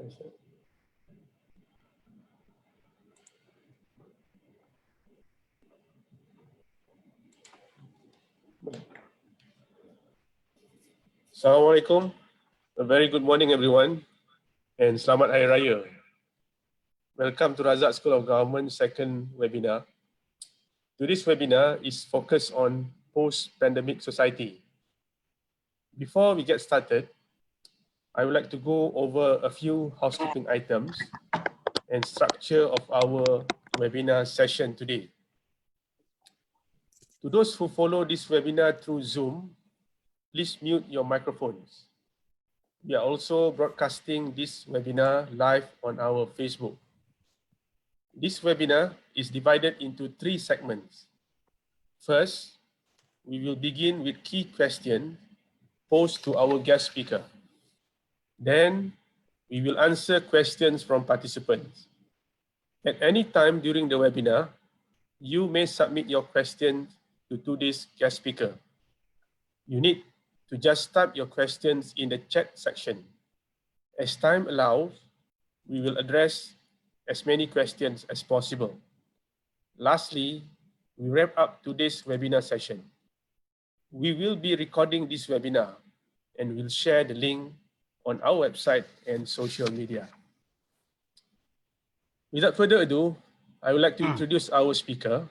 Assalamualaikum. A very good morning, everyone, and Selamat Hari Raya. Welcome to Razak School of Government second webinar. Today's webinar is focused on post-pandemic society. Before we get started, I would like to go over a few housekeeping items and structure of our webinar session today. To those who follow this webinar through Zoom, please mute your microphones. We are also broadcasting this webinar live on our Facebook. This webinar is divided into 3 segments. First, we will begin with key questions posed to our guest speaker. Then, we will answer questions from participants. At any time during the webinar, you may submit your questions to today's guest speaker. You need to just type your questions in the chat section. As time allows, we will address as many questions as possible. Lastly, we wrap up today's webinar session. We will be recording this webinar and will share the link on our website and social media. Without further ado, I would like to introduce our speaker.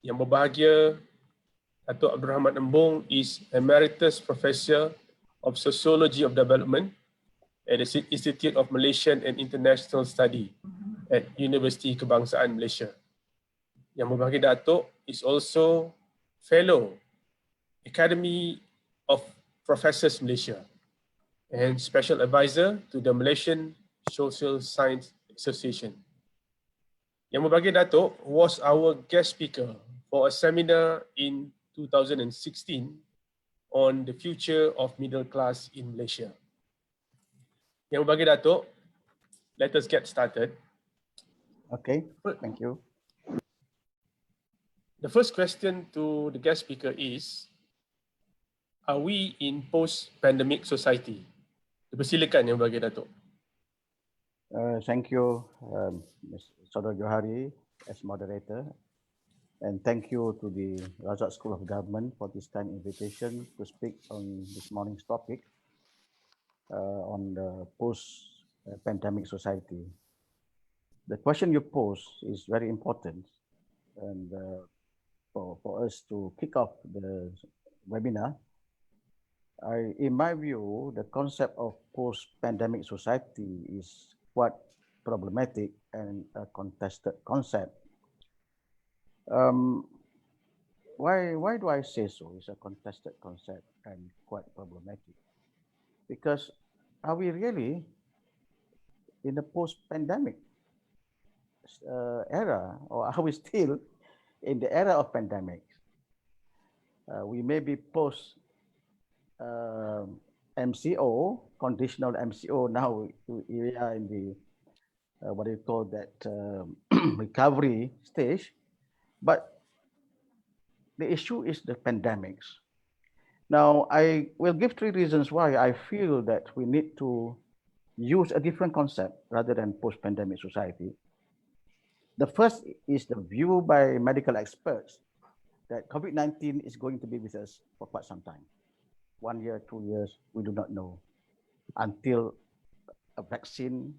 Yang berbahagia, Dato' Abdul Rahman Embong is Emeritus Professor of Sociology of Development at the Institute of Malaysian and International Study at Universiti Kebangsaan Malaysia. Yang berbahagia Dato' is also Fellow Academy of Professors Malaysia and Special Advisor to the Malaysian Social Science Association. Yang berbahagia Dato' was our guest speaker for a seminar in 2016 on the future of middle class in Malaysia. Yang berbahagia Dato', let us get started. Okay, thank you. The first question to the guest speaker is, are we in post-pandemic society? Dipersilakan Yang berbahagia Dato'. Thank you, Ms. Saudara Johari as moderator. And thank you to the Razak School of Government for this kind invitation to speak on this morning's topic on the post-pandemic society. The question you pose is very important, and for us to kick off the webinar, in my view, the concept of post-pandemic society is quite problematic and a contested concept. Why do I say so? It's a contested concept and quite problematic. Because are we really in the post-pandemic era, or are we still in the era of pandemic? We may be post MCO, conditional MCO. Now we are in the what do you call that recovery stage. But the issue is the pandemics. Now, I will give 3 reasons why I feel that we need to use a different concept rather than post-pandemic society. The first is the view by medical experts that COVID-19 is going to be with us for quite some time. 1 year, 2 years, we do not know, until a vaccine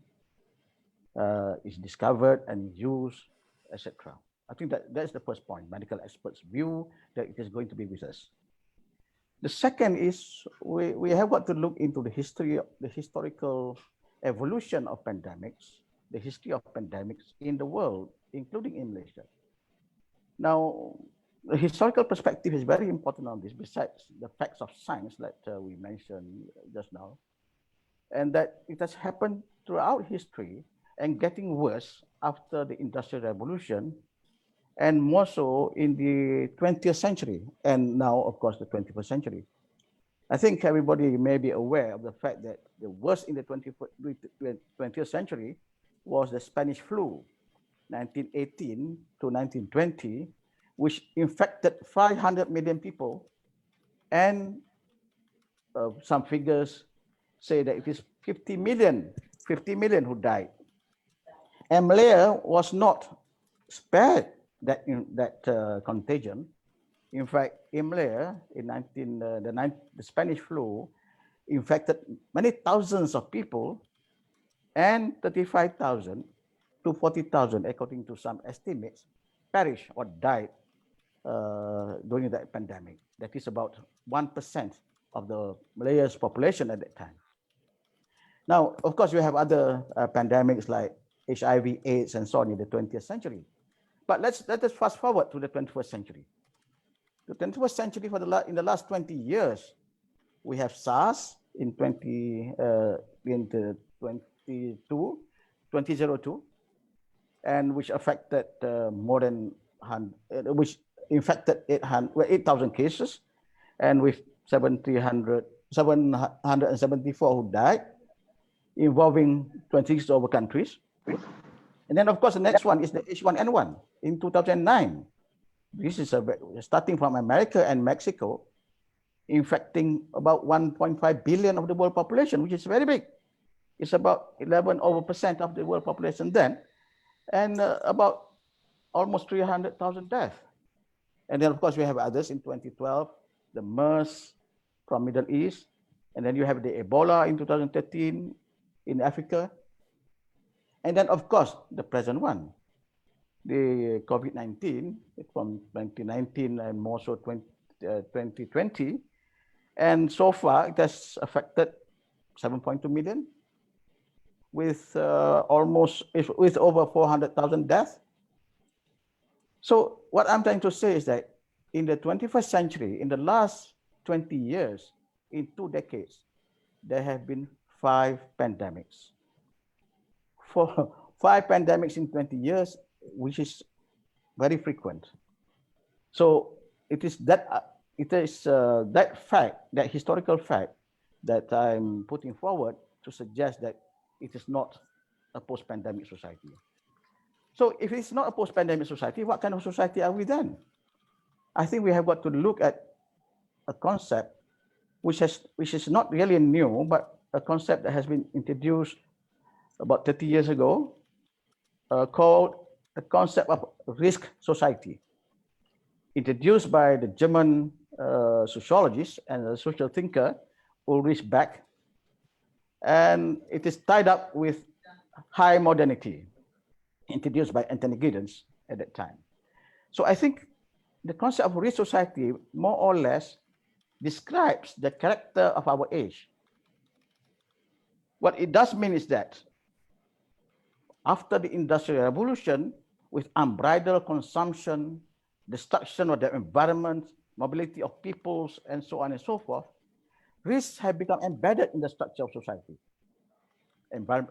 is discovered and used, etc. I think that's the first point, medical experts' view that it is going to be with us. The second is we have got to look into the historical evolution of pandemics, the history of pandemics in the world, including in Malaysia. Now, the historical perspective is very important on this, besides the facts of science that we mentioned just now, and that it has happened throughout history and getting worse after the Industrial Revolution, and more so in the 20th century, and now, of course, the 21st century. I think everybody may be aware of the fact that the worst in the 20th century was the Spanish flu, 1918 to 1920, which infected 500 million people, and some figures say that it is 50 million 50 million who died. And Malaya was not spared that contagion. In fact, in Malaya, in the Spanish flu infected many thousands of people, and 35,000 to 40,000, according to some estimates, perished or died during that pandemic. That is about 1% of the Malaya's population at that time. Now, of course, we have other pandemics like HIV, AIDS, and so on in the 20th century. But let us fast forward to the 21st century. The 21st century, in the last 20 years, we have SARS in 2002, and which affected which infected 8,000 cases, and with 774 who died, involving 26 over countries. And then, of course, the next one is the H1N1 in 2009. This is starting from America and Mexico, infecting about 1.5 billion of the world population, which is very big. It's about 11% of the world population then, and about almost 300,000 deaths. And then, of course, we have others in 2012, the MERS from Middle East, and then you have the Ebola in 2013 in Africa. And then, of course, the present one, the COVID-19 from 2019 and more so 2020. And so far, it has affected 7.2 million with over 400,000 deaths. So what I'm trying to say is that in the 21st century, in the last 20 years, in 2 decades, there have been 5 pandemics. 5 pandemics in 20 years, which is very frequent. So it is that fact, that historical fact, that I'm putting forward to suggest that it is not a post-pandemic society. So if it's not a post-pandemic society, what kind of society are we then? I think we have got to look at a concept which is not really new, but a concept that has been introduced about 30 years ago, called the concept of risk society, introduced by the German sociologist and social thinker Ulrich Beck, and it is tied up with high modernity, introduced by Anthony Giddens at that time. So I think the concept of risk society more or less describes the character of our age. What it does mean is that after the Industrial Revolution, with unbridled consumption, destruction of the environment, mobility of peoples, and so on and so forth, risks have become embedded in the structure of society.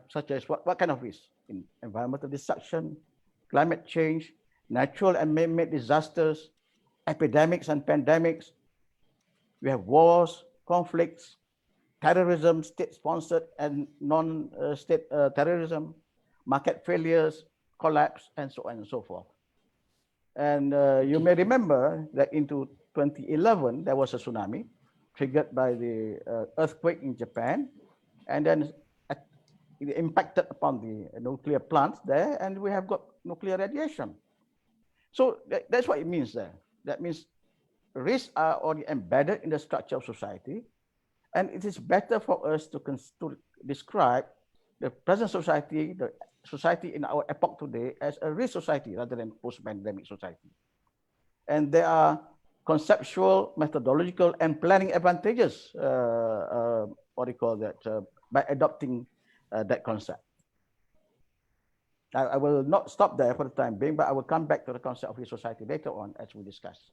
Such as what kind of risks? In environmental destruction, climate change, natural and man-made disasters, epidemics and pandemics. We have wars, conflicts, terrorism, state-sponsored and non-state terrorism, market failures, collapse, and so on and so forth. And you may remember that into 2011, there was a tsunami triggered by the earthquake in Japan, and then it impacted upon the nuclear plants there, and we have got nuclear radiation. So that's what it means there. That means risks are already embedded in the structure of society, and it is better for us to describe the present society, the society in our epoch today, as a risk society rather than post-pandemic society. And there are conceptual, methodological, and planning advantages, by adopting that concept. I will not stop there for the time being, but I will come back to the concept of risk society later on as we discuss.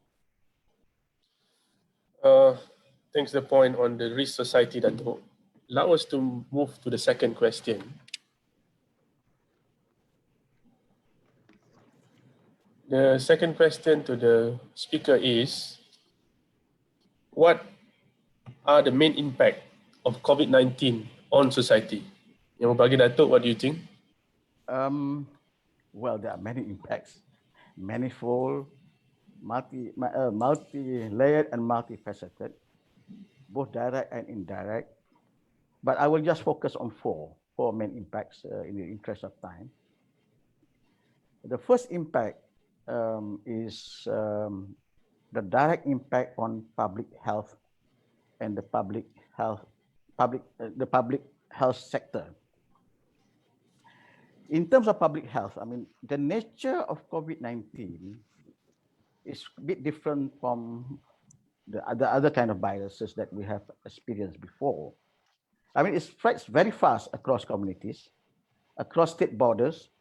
Thanks the point on the risk society, Dato'. Allow us to move to the second question. The second question to the speaker is, what are the main impact of COVID-19 on society? Yang bagi Dato', what do you think? Well, there are many impacts, manifold, multi-layered and multifaceted, both direct and indirect. But I will just focus on four four main impacts in the interest of time. The first impact is the direct impact on public health and the public health sector. In terms of public health, I mean, the nature of COVID-19 is a bit different from the other kind of viruses that we have experienced before. I mean, it spreads very fast across communities, across state borders,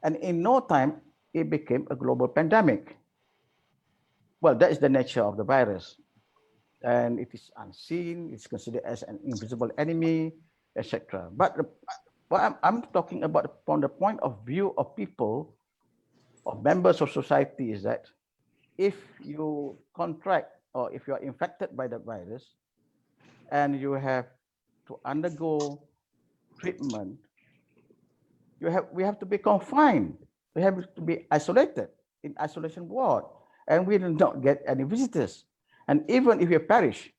and in no time, it became a global pandemic. Well, that is the nature of the virus. And it is unseen, it's considered as an invisible enemy, etc. But what I'm talking about from the point of view of people, of members of society, is that if you contract or if you are infected by the virus and you have to undergo treatment, we have to be confined. We have to be isolated in isolation ward, and we do not get any visitors. And even if you perish,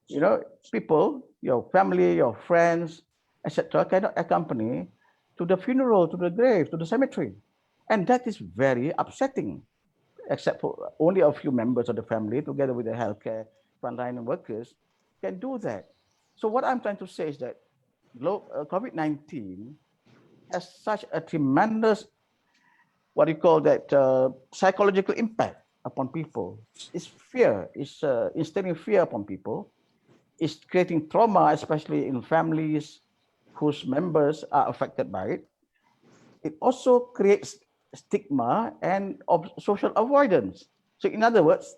you know, people, your family, your friends, etc., cannot accompany to the funeral, to the grave, to the cemetery. And that is very upsetting, except for only a few members of the family, together with the healthcare frontline workers, can do that. So what I'm trying to say is that COVID-19 has such a tremendous, what you call that, psychological impact upon people. It's fear, it's instilling fear upon people. It's creating trauma, especially in families whose members are affected by it. It also creates stigma and social avoidance. So in other words,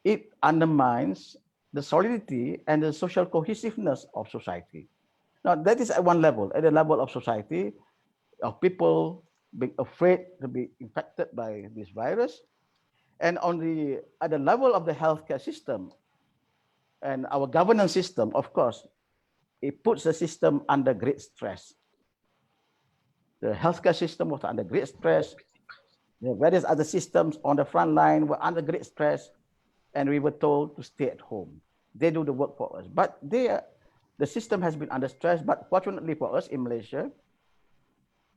it undermines the solidity and the social cohesiveness of society. Now, that is at one level, at the level of society, of people being afraid to be infected by this virus. And at the level of the healthcare system and our governance system, of course, it puts the system under great stress. The healthcare system was under great stress. The various other systems on the front line were under great stress, and we were told to stay at home. They do the work for us, but the system has been under stress. But fortunately for us in Malaysia,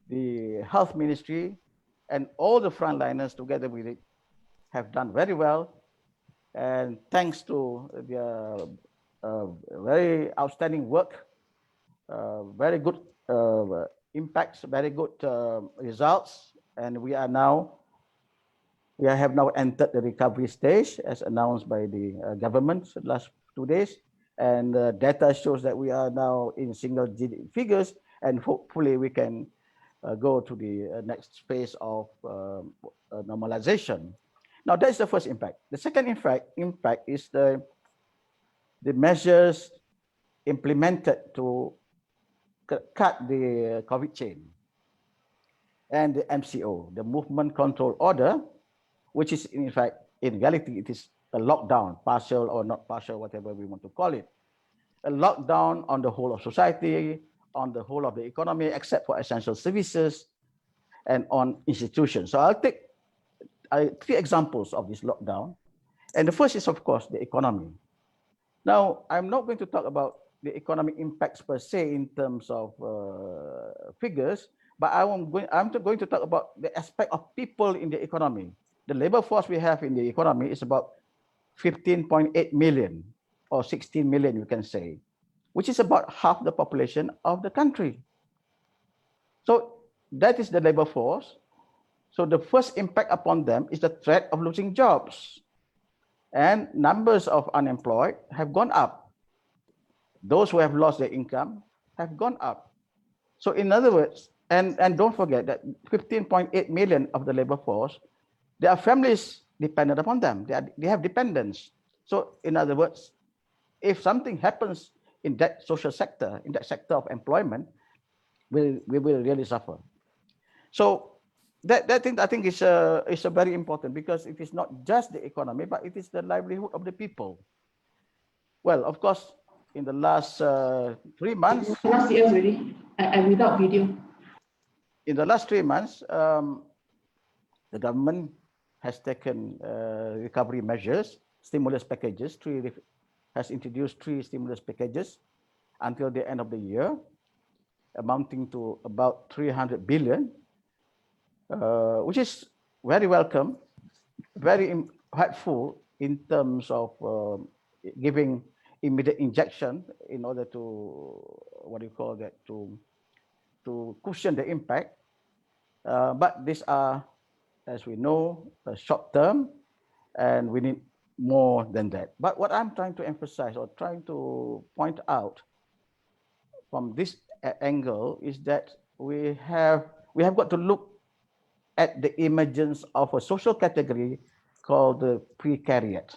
the health ministry and all the frontliners together with it have done very well. And thanks to their very outstanding work, very good impacts, very good results, and we have now entered the recovery stage as announced by the government last 2 days, and data shows that we are now in single-digit figures, and hopefully we can go to the next phase of normalization. Now that's the first impact. The second impact is the measures implemented to cut the COVID chain, and the MCO, the Movement Control Order, which is in fact, in reality, it is a lockdown, partial or not partial, whatever we want to call it. A lockdown on the whole of society, on the whole of the economy, except for essential services and on institutions. So I'll take 3 examples of this lockdown. And the first is, of course, the economy. Now, I'm not going to talk about the economic impacts per se in terms of figures, but I'm going to talk about the aspect of people in the economy. The labor force we have in the economy is about 15.8 million or 16 million, you can say, which is about half the population of the country. So that is the labor force. So the first impact upon them is the threat of losing jobs. And numbers of unemployed have gone up. Those who have lost their income have gone up. So in other words, and don't forget that 15.8 million of the labor force, there are families dependent upon them. They have dependents. So in other words, if something happens in that social sector, in that sector of employment, we will really suffer. So that thing I think is a very important, because it is not just the economy, but it is the livelihood of the people. Well, of course, in the last 3 months. Last year already, and without video. In the last 3 months, the government has taken recovery measures, stimulus packages. Has introduced 3 stimulus packages until the end of the year. amounting to about 300 billion, which is very welcome, very helpful in terms of giving immediate injection in order to, what do you call that, to cushion the impact. But these are, as we know, short term, and we need more than that. But what I'm trying to emphasize or trying to point out from this angle is that we have got to look at the emergence of a social category called the precariat.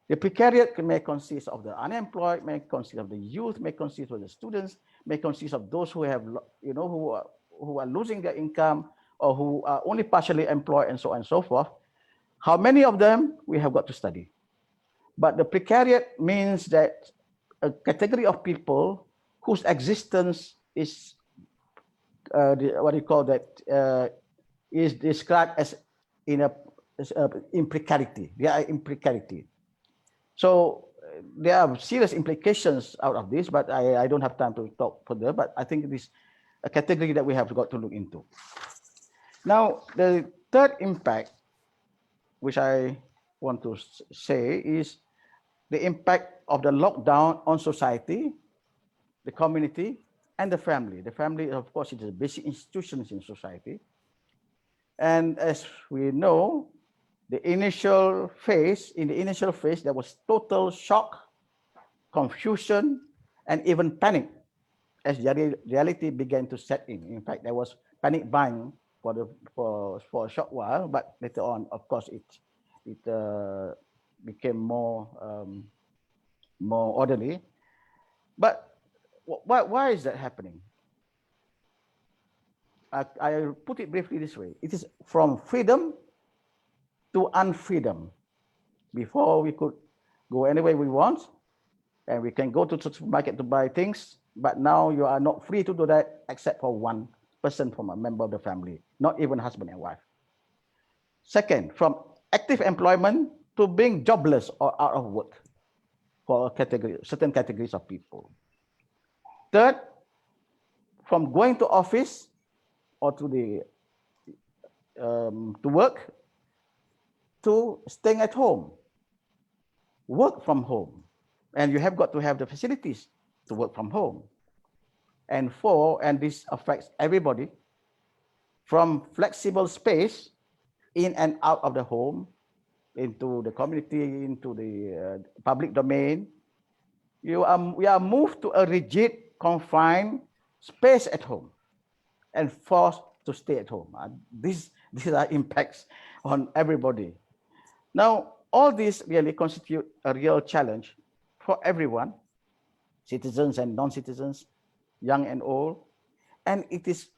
The precariat may consist of the unemployed, may consist of the youth, may consist of the students, may consist of those who have, who are losing their income or who are only partially employed, and so on and so forth. How many of them we have got to study. But the precariat means that a category of people whose existence is, is described as in precarity. They are in precarity. So there are serious implications out of this, but I don't have time to talk further. But I think it is a category that we have got to look into. Now, the third impact, which I want to say, is the impact of the lockdown on society, the community, and the family. The family, of course, is the basic institutions in society. And as we know, in the initial phase, there was total shock, confusion, and even panic as the reality began to set in. In fact, there was panic buying for a short while, but later on, of course, it became more orderly. But why is that happening? I put it briefly this way: it is from freedom to unfreedom. Before we could go anywhere we want, and we can go to the supermarket to buy things, but now you are not free to do that except for one person from a member of the family, not even husband and wife. Second, from active employment to being jobless or out of work for certain categories of people. Third, from going to office or to work to staying at home, work from home, and you have got to have the facilities to work from home. And four, and this affects everybody, from flexible space in and out of the home, into the community, into the public domain, we are moved to a rigid, confined space at home and forced to stay at home. These are impacts on everybody. Now, all these really constitute a real challenge for everyone, citizens and non-citizens, young and old, and it is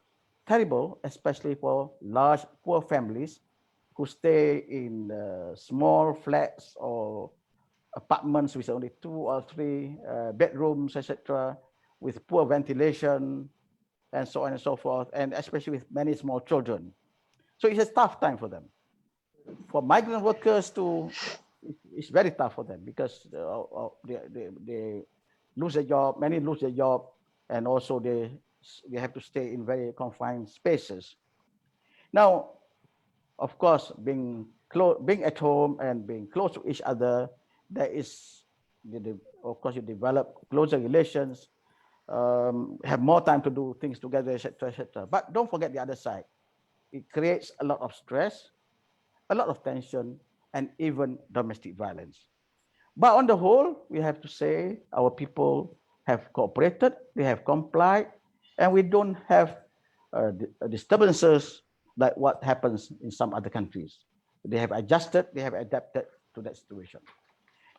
terrible, especially for large, poor families who stay in small flats or apartments with only 2 or 3 bedrooms, etc., with poor ventilation, and so on and so forth, and especially with many small children. So it's a tough time for them. For migrant workers it's very tough for them because they lose their job, many lose their job, and also they have to stay in very confined spaces. Now, of course, being at home and being close to each other, there is, of course, you develop closer relations, have more time to do things together, etc., etc. But don't forget the other side. It creates a lot of stress, a lot of tension, and even domestic violence. But on the whole, we have to say our people have cooperated, they have complied, and we don't have disturbances like what happens in some other countries. They have adjusted, they have adapted to that situation.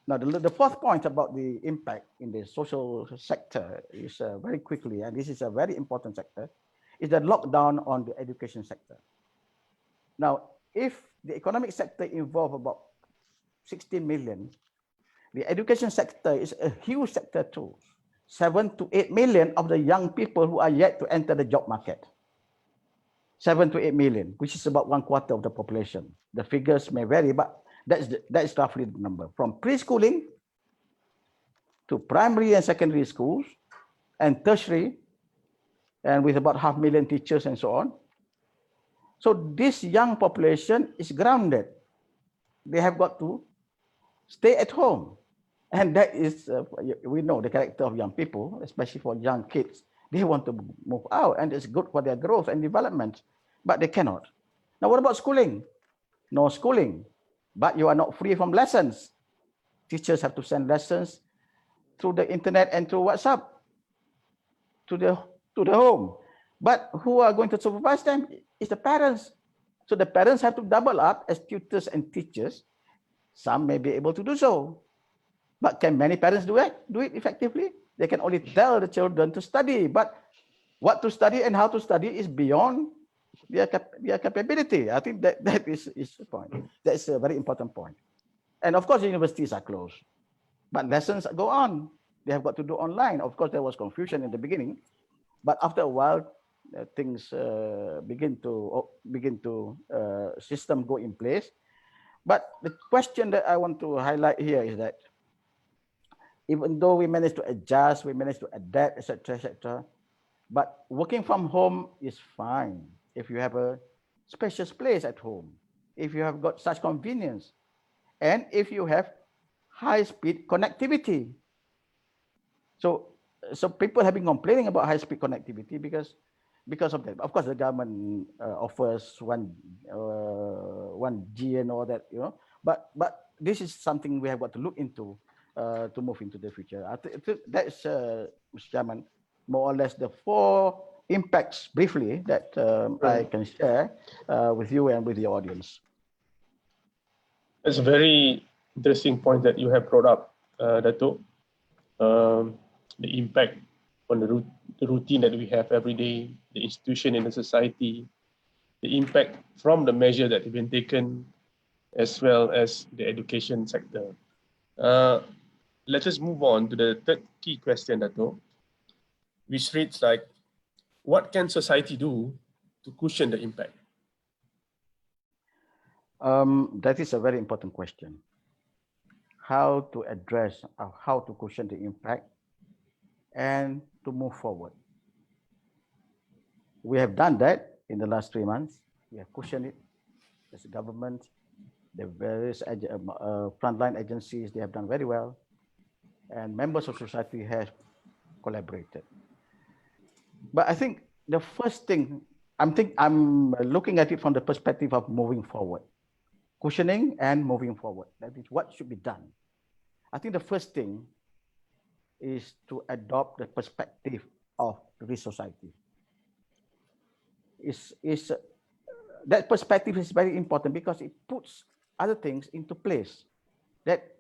Now, the fourth point about the impact in the social sector is very quickly, and this is a very important sector, is the lockdown on the education sector. Now, if the economic sector involves about 16 million, the education sector is a huge sector too. 7 to 8 million of the young people who are yet to enter the job market. 7 to 8 million, which is about 1/4 of the population. The figures may vary, but that is roughly the number. From preschooling to primary and secondary schools and tertiary and with about 500,000 teachers and so on. So this young population is grounded. They have got to stay at home. And that is, we know the character of young people, especially for young kids. They want to move out, and it's good for their growth and development, but they cannot. Now, what about schooling? No schooling, but you are not free from lessons. Teachers have to send lessons through the internet and through WhatsApp to the home. But who are going to supervise them? It's the parents. So the parents have to double up as tutors and teachers. Some may be able to do so. But can many parents do it effectively? They can only tell the children to study, but what to study and how to study is beyond their capability. I think that is the point. That's a very important point. And of course, the universities are closed, but lessons go on. They have got to do online. Of course, there was confusion in the beginning, but after a while, things begin to system go in place. But the question that I want to highlight here is that even though we managed to adjust, we managed to adapt, etc., but working from home is fine if you have a spacious place at home, if you have got such convenience, and if you have high-speed connectivity. So people have been complaining about high-speed connectivity because of that. Of course, the government offers 1G and all that, But this is something we have got to look into to move into the future. I think that's, Mr. Chairman, more or less the 4 impacts briefly that I can share with you and with the audience. It's a very interesting point that you have brought up, Dato'. The impact on the routine that we have every day, the institution in the society, the impact from the measure that have been taken, as well as the education sector. Let us move on to the third key question, Dato', which reads like, what can society do to cushion the impact? That is a very important question. How to address, how to cushion the impact and to move forward. We have done that in the last 3 months. We have cushioned it as a government, the various frontline agencies, they have done very well, and members of society have collaborated. But I think the first thing, I'm looking at it from the perspective of moving forward, cushioning and moving forward. That is what should be done. I think the first thing is to adopt the perspective of the society. That perspective is very important because it puts other things into place, that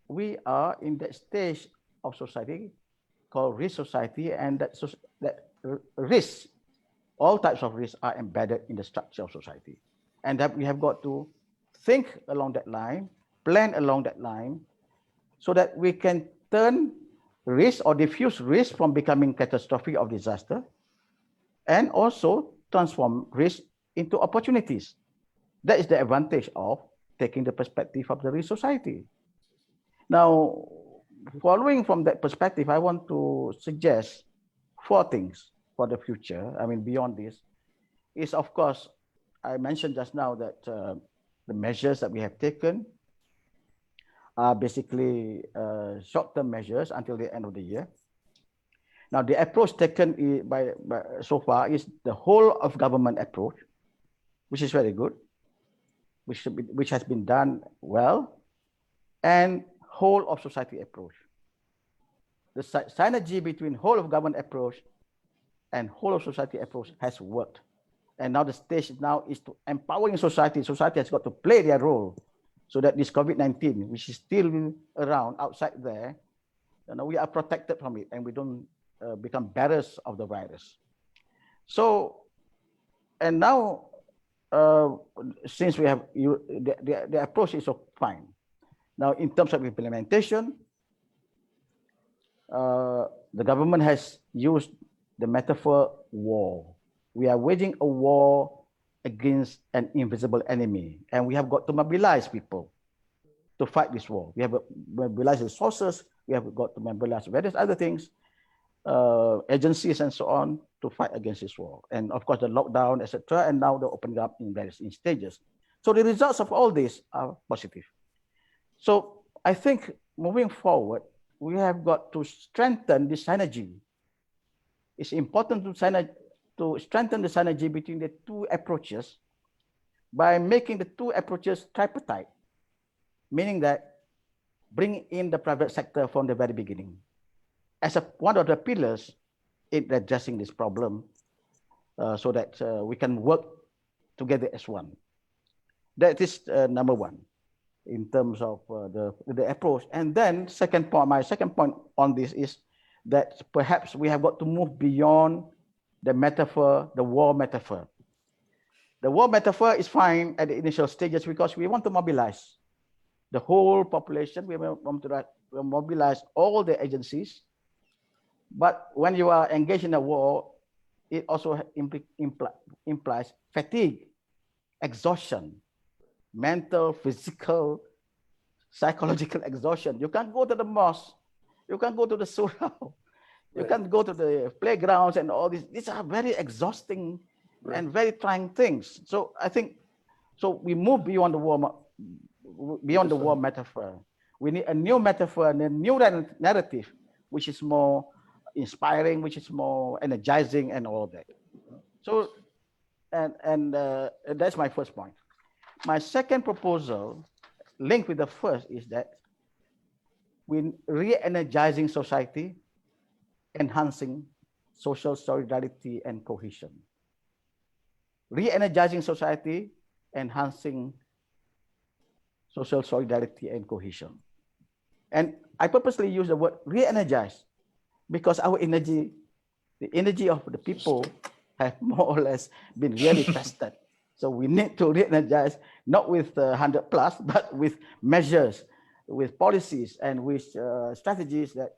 we are in that stage of society called risk society, and that risks, all types of risks are embedded in the structure of society. And that we have got to think along that line, plan along that line, so that we can turn risk or diffuse risk from becoming catastrophic or disaster, and also transform risk into opportunities. That is the advantage of taking the perspective of the risk society. Now, following from that perspective, I want to suggest 4 things for the future. I mean, beyond this, is of course, I mentioned just now that the measures that we have taken are basically short-term measures until the end of the year. Now, the approach taken by so far is the whole of government approach, which is very good, which has been done well, and whole of society approach. The synergy between whole of government approach and whole of society approach has worked. And now the stage now is to empowering society. Society has got to play their role so that this COVID-19, which is still around outside there, we are protected from it and we don't become bearers of the virus. So, and now, since we have, the approach is so fine. Now, in terms of implementation, the government has used the metaphor war. We are waging a war against an invisible enemy, and we have got to mobilize people to fight this war. We have mobilized resources, we have got to mobilize various other things agencies and so on to fight against this war. And of course, the lockdown, etc., and now the opening up in various stages. So the results of all this are positive. So I think moving forward, we have got to strengthen the synergy. It's important to strengthen the synergy between the two approaches by making the two approaches tripartite, meaning that bring in the private sector from the very beginning as one of the pillars in addressing this problem, so that we can work together as one. That is number one in terms of the approach. And then my second point on this is that perhaps we have got to move beyond the metaphor, the war metaphor. The war metaphor is fine at the initial stages because we want to mobilize the whole population. We want to mobilize all the agencies. But when you are engaged in a war, it also implies fatigue, exhaustion, mental, physical, psychological exhaustion. You can't go to the mosque, you can't go to the surah, you can't go to the playgrounds and all this. These are very exhausting and very trying things. So I think, so we move beyond the war metaphor. We need a new metaphor and a new narrative, which is more inspiring, which is more energizing and all that. So, and that's my first point. My second proposal, linked with the first, is that we re-energizing society, enhancing social solidarity and cohesion. Re-energizing society, enhancing social solidarity and cohesion. And I purposely use the word re-energize because our energy, the energy of the people have more or less been really tested. So we need to re-energize, not with 100 plus, but with measures, with policies, and with strategies that.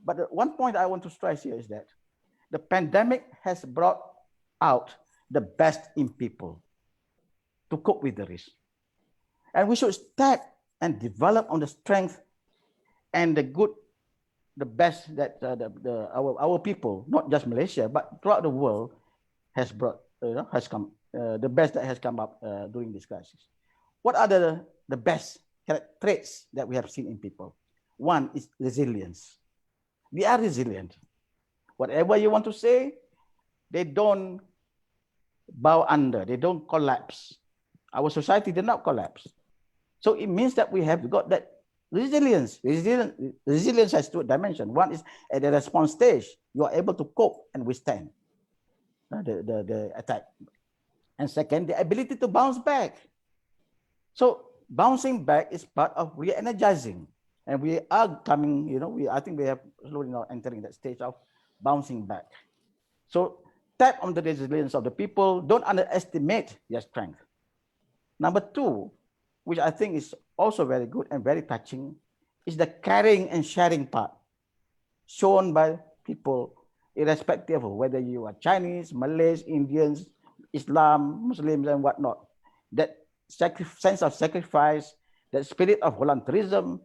But one point I want to stress here is that the pandemic has brought out the best in people to cope with the risk. And we should start and develop on the strength and the good, the best that our people, not just Malaysia, but throughout the world, has brought. Has come the best that has come up during this crisis. What are the best traits that we have seen in people? One is resilience. They are resilient. Whatever you want to say, they don't bow under, they don't collapse. Our society did not collapse. So it means that we have got that resilience. Resilience has two dimensions. One is at the response stage, you are able to cope and withstand the attack. And second, the ability to bounce back. So bouncing back is part of re-energizing. And we are coming, I think we have slowly now entering that stage of bouncing back. So tap on the resilience of the people. Don't underestimate their strength. Number two, which I think is also very good and very touching, is the caring and sharing part shown by people, irrespective of whether you are Chinese, Malays, Indians, Islam, Muslims, and whatnot. That sense of sacrifice, that spirit of volunteerism,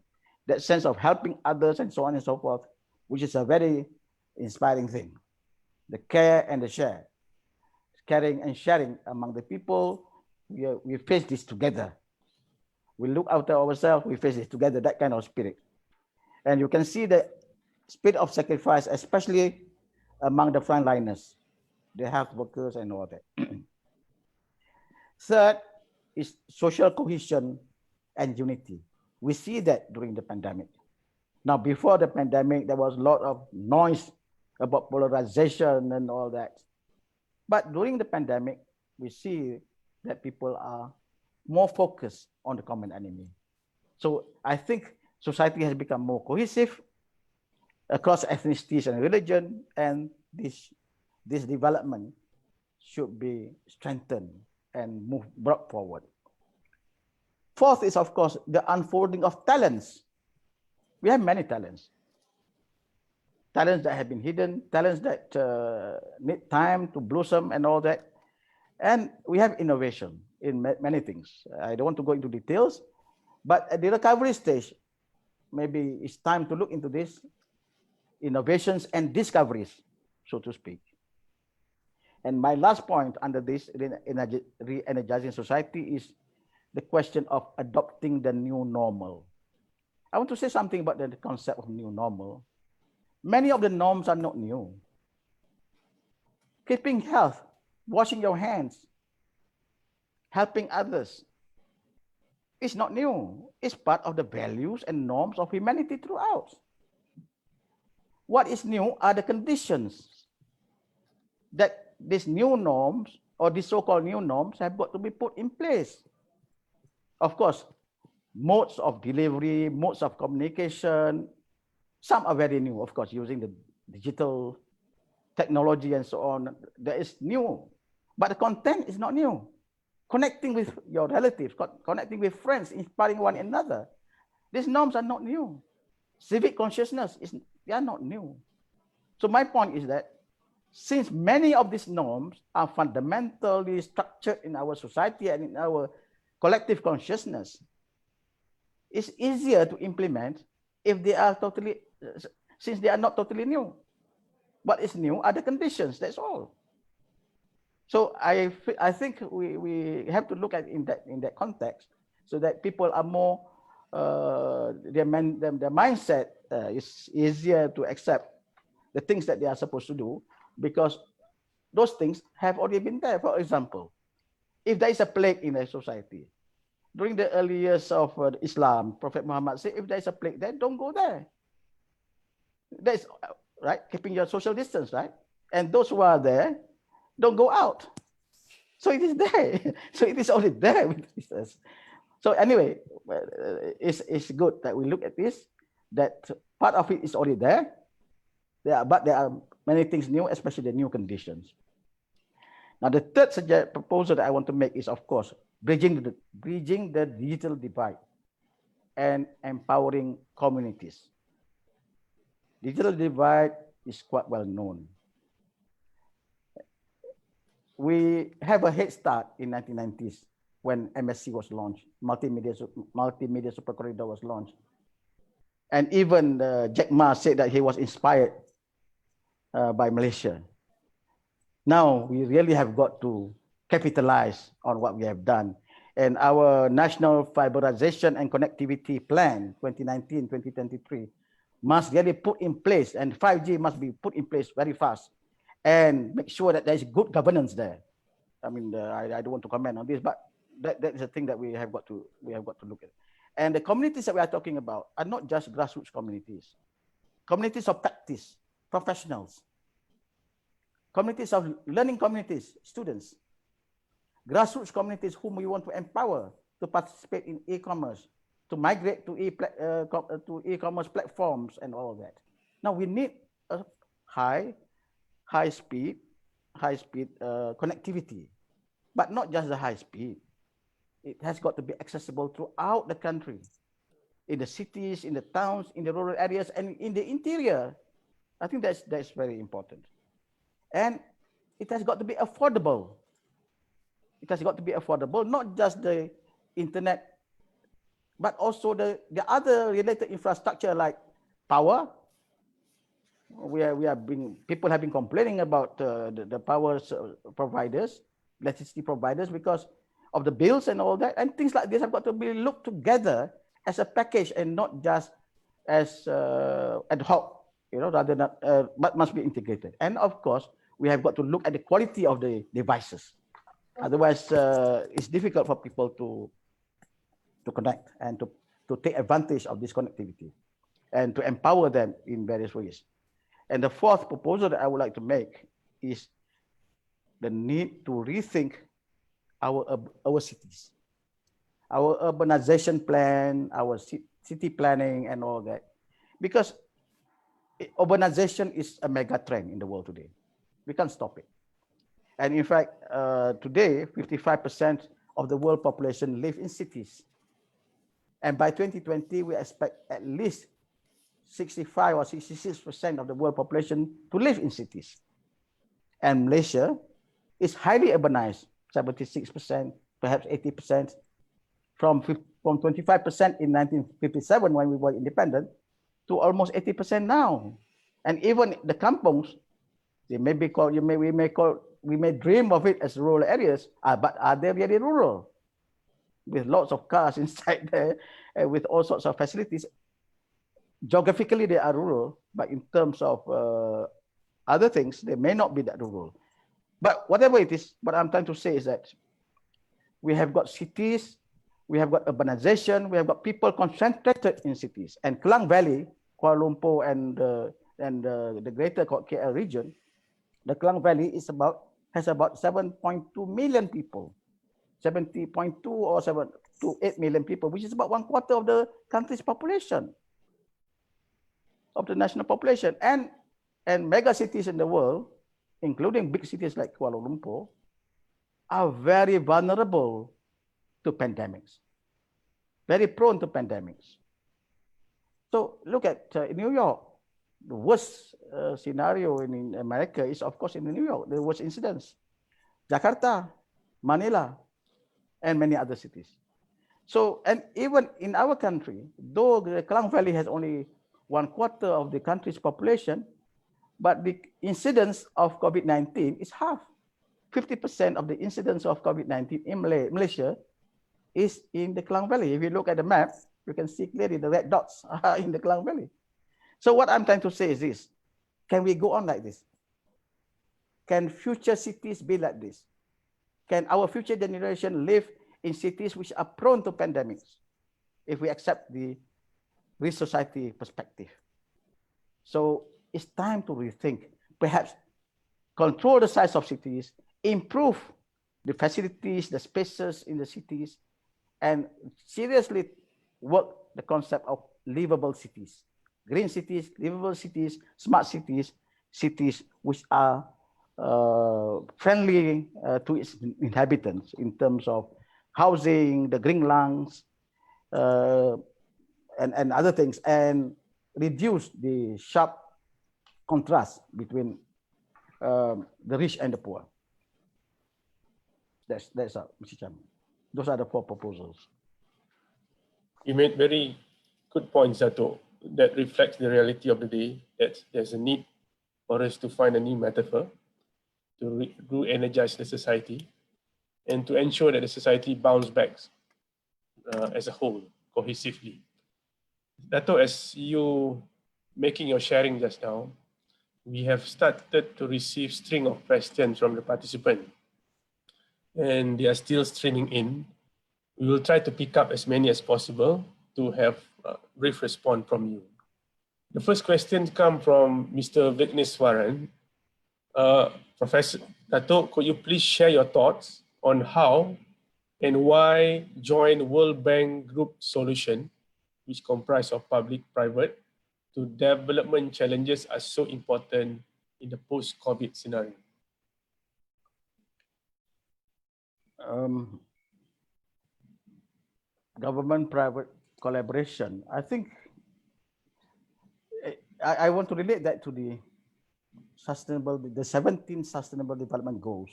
that sense of helping others, and so on and so forth, which is a very inspiring thing. The care and the share, caring and sharing among the people. We face this together. We look after ourselves, we face it together, that kind of spirit. And you can see the spirit of sacrifice, especially among the frontliners, the health workers and all that. Third is social cohesion and unity. We see that during the pandemic. Now, before the pandemic, there was a lot of noise about polarization and all that. But during the pandemic, we see that people are more focused on the common enemy. So I think society has become more cohesive across ethnicities and religion, and this development should be strengthened and brought forward. Fourth is, of course, the unfolding of talents. We have many talents. Talents that have been hidden, talents that need time to blossom and all that. And we have innovation in many things. I don't want to go into details, but at the recovery stage, maybe it's time to look into this. innovations and discoveries, so to speak. And my last point under this re-energizing society is the question of adopting the new normal. I want to say something about the concept of new normal. Many of the norms are not new. Keeping health, washing your hands, helping others is not new. It's part of the values and norms of humanity throughout. What is new are the conditions that these new norms or these so-called new norms have got to be put in place. Of course, modes of delivery, modes of communication, some are very new, of course, using the digital technology and so on. That is new, but the content is not new. Connecting with your relatives, connecting with friends, inspiring one another. These norms are not new. Civic consciousness they are not new. So my point is that since many of these norms are fundamentally structured in our society and in our collective consciousness, it's easier to implement if they are since they are not totally new. What is new are the conditions, that's all. So I think we have to look at in that context, so that people are more their mindset is easier to accept the things that they are supposed to do, because those things have already been there. For example, if there is a plague in a society, during the early years of Islam, Prophet Muhammad said, if there is a plague there, don't go there. That's right, keeping your social distance, right? And those who are there, don't go out. So it is there. So it is already there with us. So anyway, it's good that we look at this, that part of it is already there. But there are many things new, especially the new conditions. Now, the third proposal that I want to make is, of course, bridging the digital divide and empowering communities. Digital divide is quite well known. We have a head start in 1990s when MSC was launched, multimedia super corridor was launched. And even Jack Ma said that he was inspired by Malaysia. Now we really have got to capitalize on what we have done. And our National Fiberization and Connectivity Plan 2019-2023 must really put in place, and 5G must be put in place very fast, and make sure that there is good governance there. I mean, I don't want to comment on this, but that is a thing that we have got to look at. And the communities that we are talking about are not just grassroots communities. Communities of practice, professionals, communities of learning communities, students, grassroots communities whom we want to empower to participate in e-commerce, to migrate to e-commerce platforms and all of that. Now we need a high speed connectivity, but not just the high speed. It has got to be accessible throughout the country, in the cities, in the towns, in the rural areas, and in the interior. I think that's very important. And it has got to be affordable. It has got to be affordable, not just the internet, but also the other related infrastructure like power. People have been complaining about the power providers, electricity providers, because of the bills and all that, and things like this have got to be looked together as a package and not just as ad hoc, rather than but must be integrated. And of course, we have got to look at the quality of the devices. Otherwise, it's difficult for people to connect and to take advantage of this connectivity and to empower them in various ways. And the fourth proposal that I would like to make is the need to rethink our cities, our urbanization plan, our city planning and all that. Because urbanization is a mega trend in the world today. We can't stop it. And in fact, today, 55% of the world population live in cities. And by 2020, we expect at least 65 or 66% of the world population to live in cities. And Malaysia is highly urbanized, 76%, perhaps 80%, from 25% in 1957 when we were independent to almost 80% now. And even the kampongs, they may be called, we may dream of it as rural areas, but are they really rural? With lots of cars inside there, and with all sorts of facilities. Geographically, they are rural, but in terms of other things, they may not be that rural. But whatever it is, what I'm trying to say is that we have got cities, we have got urbanization, we have got people concentrated in cities. And Klang Valley, Kuala Lumpur, and the greater KL region, the Klang Valley has about 7.2 million people, 70.2 or 7 to 8 million people, which is about 1/4 of the country's population, of the national population. And mega cities in the world, including big cities like Kuala Lumpur, are very vulnerable to pandemics, very prone to pandemics. So look at New York. The worst scenario in America is, of course, in New York, the worst incidents. Jakarta, Manila, and many other cities. So, and even in our country, though the Klang Valley has only 1/4 of the country's population, but the incidence of COVID-19 is half. 50% of the incidence of COVID-19 in Malaysia is in the Klang Valley. If you look at the map, you can see clearly the red dots are in the Klang Valley. So what I'm trying to say is this: can we go on like this? Can future cities be like this? Can our future generation live in cities which are prone to pandemics if we accept the risk society perspective? So it's time to rethink, perhaps control the size of cities, improve the facilities, the spaces in the cities, and seriously work the concept of livable cities. Green cities, livable cities, smart cities, cities which are friendly to its inhabitants in terms of housing, the green lungs, and other things, and reduce the sharp contrast between the rich and the poor. That's Mr. Chairman. Those are the 4 proposals. You made very good points, Dato', that reflects the reality of the day, that there's a need for us to find a new metaphor to re-energize the society and to ensure that the society bounces back as a whole, cohesively. Dato', as you making your sharing just now, we have started to receive string of questions from the participants, and they are still streaming in. We will try to pick up as many as possible to have a brief response from you. The first question comes from Mr. Vigneswaran. Professor Dato', could you please share your thoughts on how and why join World Bank Group solution, which comprise of public-private, to development challenges are so important in the post-COVID scenario? Government-private collaboration. I think I want to relate that to the 17 Sustainable Development Goals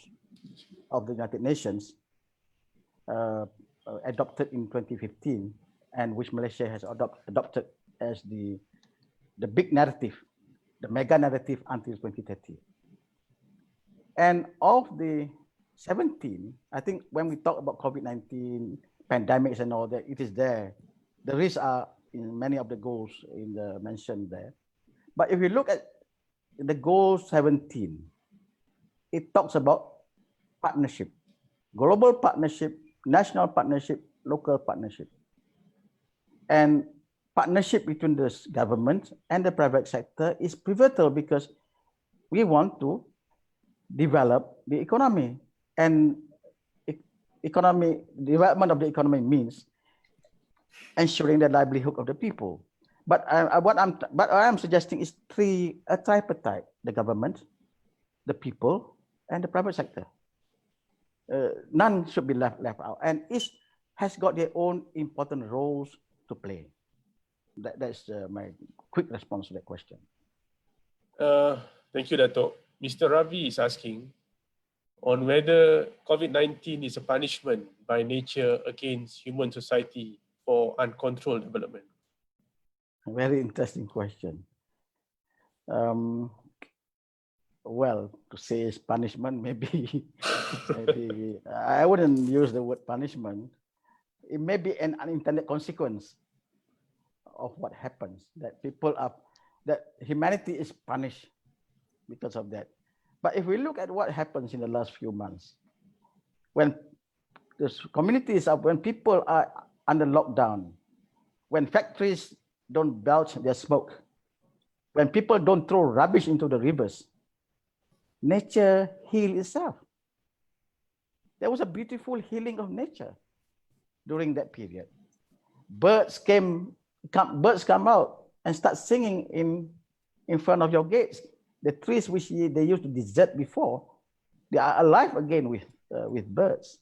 of the United Nations, adopted in 2015, and which Malaysia has adopted as the big narrative, the mega narrative until 2030. And of the 17, I think when we talk about COVID-19, pandemics and all that, it is there. The risks are in many of the goals mentioned there. But if you look at the goal 17, it talks about partnership, global partnership, national partnership, local partnership. And partnership between the government and the private sector is pivotal because we want to develop the economy, and development of the economy means ensuring the livelihood of the people. But what I'm suggesting is a tripartite: the government, the people, and the private sector. None should be left out, and each has got their own important roles to play. That's my quick response to that question. Thank you, Dato'. Mr. Ravi is asking on whether COVID-19 is a punishment by nature against human society for uncontrolled development. A very interesting question. Um, well, to say is punishment, maybe, maybe I wouldn't use the word punishment. It may be an unintended consequence of what happens, that that humanity is punished because of that. But if we look at what happens in the last few months, when the communities are, when people are under lockdown, when factories don't belch their smoke, when people don't throw rubbish into the rivers, nature heals itself. There was a beautiful healing of nature during that period. Birds come out and start singing in front of your gates. The trees which they used to desert before, they are alive again with birds.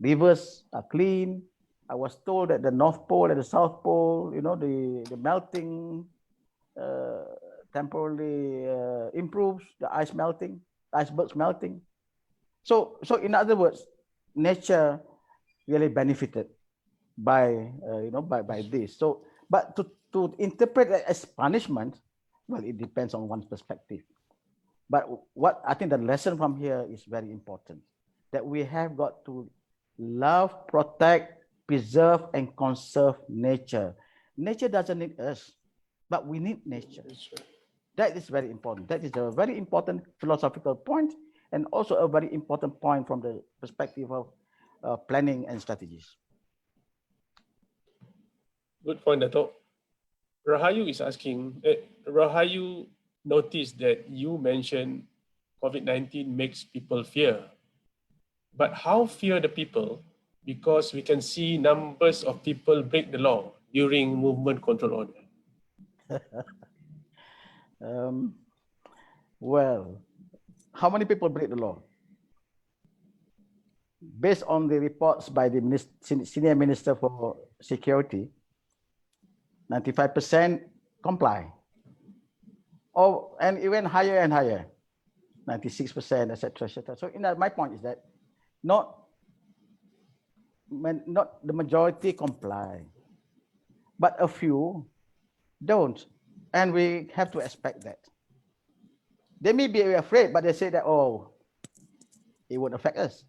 Rivers are clean. I was told that the North Pole and the South Pole, the melting temporarily improves, the icebergs melting. So in other words, nature really benefited by by this. So, but to interpret it as punishment, well, it depends on one's perspective. But what I think the lesson from here is very important, that we have got to love, protect, preserve, and conserve nature. Nature doesn't need us, but we need nature. That is very important. That is a very important philosophical point, and also a very important point from the perspective of planning and strategies. Good point, Dato'. Rahayu is asking, Rahayu noticed that you mentioned COVID-19 makes people fear. But how fear the people? Because we can see numbers of people break the law during movement control order. Well, how many people break the law? Based on the reports by the Senior Minister for Security, 95% comply. Oh, and it went higher and higher, 96%, etc., etc. So my point is that not the majority comply, but a few don't. And we have to expect that. They may be afraid, but they say that, oh, it won't affect us.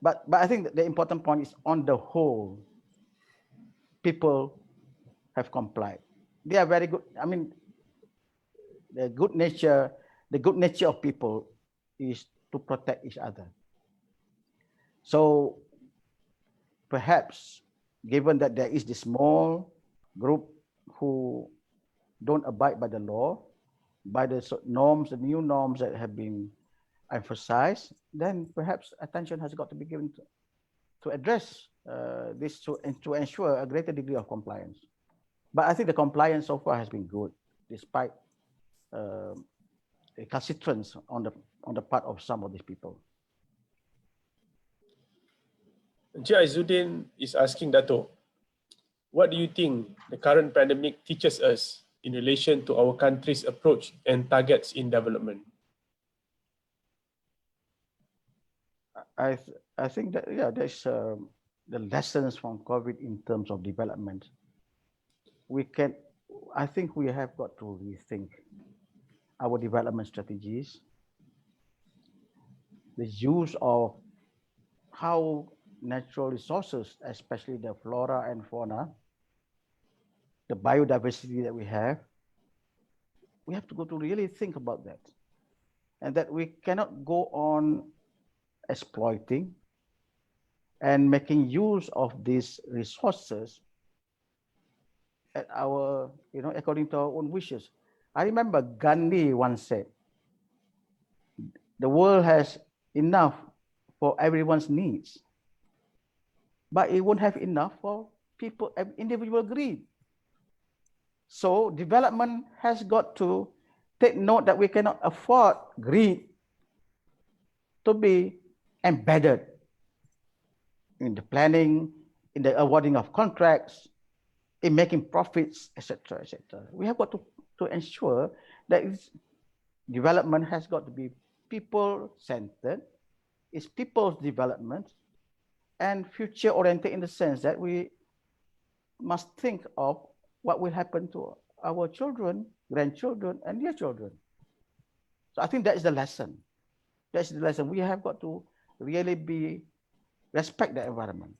But I think the important point is, on the whole, people have complied. They are very good. I mean, the good nature of people is to protect each other. So perhaps, given that there is this small group who don't abide by the law, by the norms, the new norms that have been emphasized, then perhaps attention has got to be given to address this to ensure a greater degree of compliance. But I think the compliance so far has been good, despite recalcitrance on the part of some of these people. Encik Aizuddin is asking Dato', what do you think the current pandemic teaches us in relation to our country's approach and targets in development? I think that, yeah, there's the lessons from COVID in terms of development. I think we have got to rethink our development strategies, the use of how natural resources, especially the flora and fauna, the biodiversity that we have to go to really think about that. And that we cannot go on exploiting and making use of these resources at our, according to our own wishes. I remember Gandhi once said, the world has enough for everyone's needs, but it won't have enough for individual greed. So development has got to take note that we cannot afford greed to be embedded in the planning, in the awarding of contracts, in making profits, etc., etc. We have got to ensure that development has got to be people-centered, it's people's development, and future-oriented in the sense that we must think of what will happen to our children, grandchildren, and their children. So I think that is the lesson. That's the lesson. We have got to really respect the environment,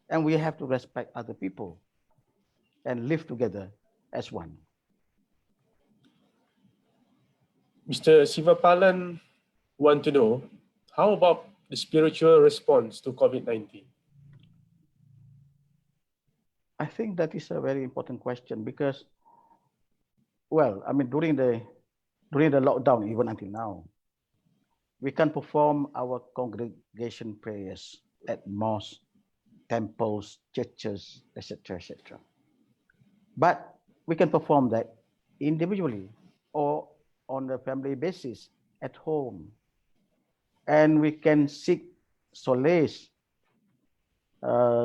and we have to respect other people and live together as one. Mr. Sivapalan want to know, how about the spiritual response to COVID-19? I think that is a very important question because, well, I mean, during the lockdown, even until now, we can perform our congregation prayers at mosques, temples, churches, etc., etc. But we can perform that individually or on a family basis at home. And we can seek solace,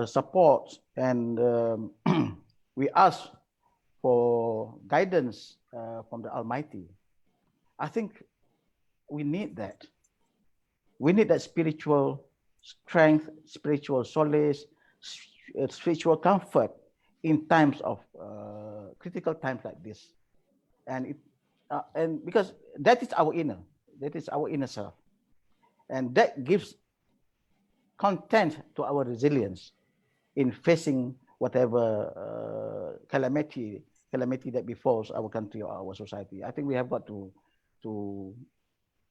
support, and we ask for guidance from the Almighty. I think we need that. We need that spiritual strength, spiritual solace, spiritual comfort in times of critical times like this, and because that is our inner self, and that gives content to our resilience in facing whatever calamity that befalls our country or our society. I think we have got to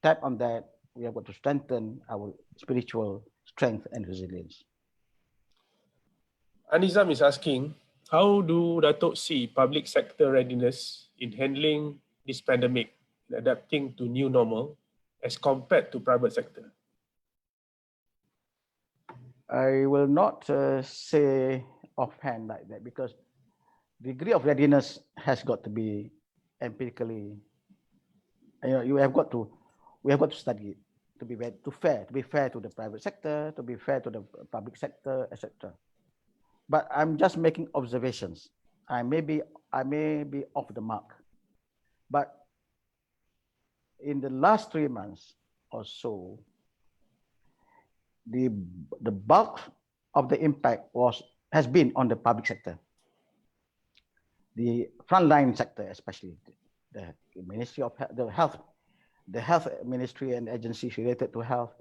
tap on that. We have got to strengthen our spiritual strength and resilience. Anizam is asking, how do Datuk see public sector readiness in handling this pandemic and adapting to new normal as compared to private sector? I will not say offhand like that because degree of readiness has got to be empirically. We have got to study it to be fair to the private sector, to be fair to the public sector, etc. But I'm just making observations. I may be off the mark, but in the last 3 months or so, the bulk of the impact has been on the public sector, the frontline sector, especially the Ministry of Health, the health ministry and agencies related to health,